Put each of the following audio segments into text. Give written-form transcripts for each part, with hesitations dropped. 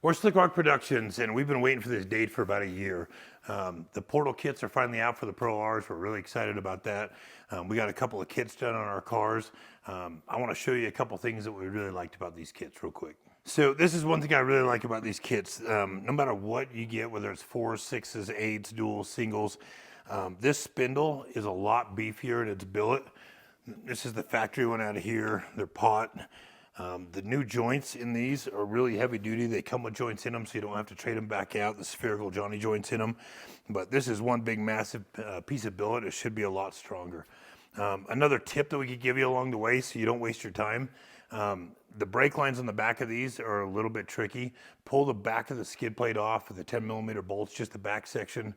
We're SlikRok Productions, and we've been waiting for this date for about a year. The portal kits are finally out for the Pro Rs. We're really excited about that. We got a couple of kits done on our cars. I want to show you a couple things that we really liked about these kits real quick. So this is one thing I really like about these kits. No matter what you get, whether it's 4s, 6s, 8s, duals, singles, this spindle is a lot beefier in its billet. This is the factory one out of here, their pot. The new joints in these are really heavy duty. They come with joints in them, so you don't have to trade them back out. The spherical Johnny joints in them. But this is one big massive piece of billet. It should be a lot stronger. Another tip that we could give you along the way so you don't waste your time. The brake lines on the back of these are a little bit tricky. Pull the back of the skid plate off with the 10mm bolts, just the back section.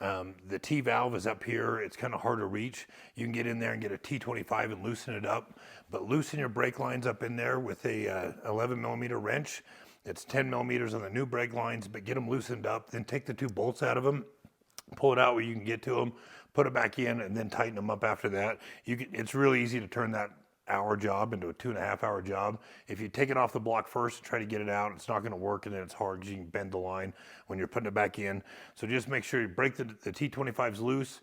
The T valve is up here. It's kind of hard to reach. You can get in there and get a T25 and loosen it up, but loosen your brake lines up in there with a 11mm wrench. It's 10mm on the new brake lines, but get them loosened up. Then take the two bolts out of them, pull it out where you can get to them, put it back in, and then tighten them up after that. It's really easy to turn that hour job into a 2.5 hour job. If you take it off the block first and try to get it out, it's not going to work, and then it's hard because you can bend the line when you're putting it back in. So just make sure you break the T25s loose,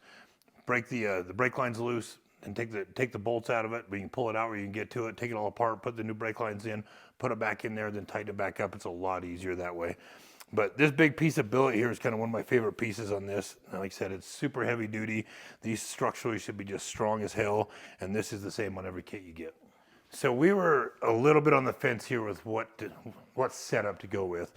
break the brake lines loose, and take the bolts out of it. But you can pull it out where you can get to it, take it all apart, put the new brake lines in, put it back in there, then tighten it back up. It's a lot easier that way. But this big piece of billet here is kind of one of my favorite pieces on this. Like I said, it's super heavy duty. These structurally should be just strong as hell, and this is the same on every kit you get. So we were a little bit on the fence here with what setup to go with.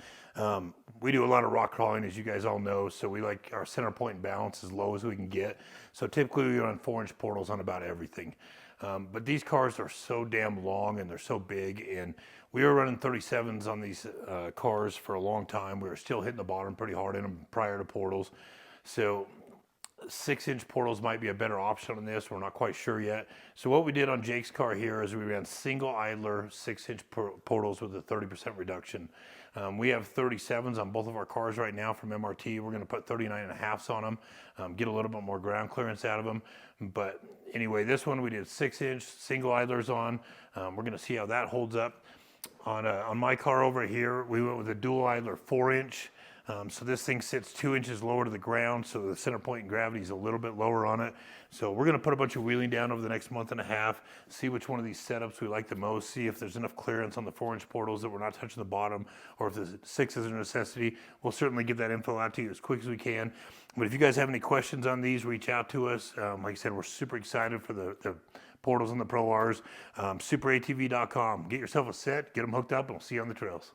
We do a lot of rock crawling, as you guys all know, so we like our center point and balance as low as we can get. So typically we run 4-inch portals on about everything. But these cars are so damn long and they're so big, and we were running 37s on these cars for a long time. We were still hitting the bottom pretty hard in them prior to portals. So 6-inch portals might be a better option on this. We're not quite sure yet. So what we did on Jake's car here is we ran single idler 6-inch portals with a 30% reduction. We have 37s on both of our cars right now from MRT. We're going to put 39.5s on them, get a little bit more ground clearance out of them. But anyway, this one we did 6-inch single idlers on. We're going to see how that holds up. On my car over here, we went with a dual idler 4-inch. So this thing sits 2 inches lower to the ground, so the center point in gravity is a little bit lower on it. So we're going to put a bunch of wheeling down over the next month and a half, see which one of these setups we like the most, see if there's enough clearance on the 4-inch portals that we're not touching the bottom, or if the 6 is a necessity. We'll certainly get that info out to you as quick as we can. But if you guys have any questions on these, reach out to us. Like I said, we're super excited for the portals and the Pro Rs. SuperATV.com. Get yourself a set, get them hooked up, and we'll see you on the trails.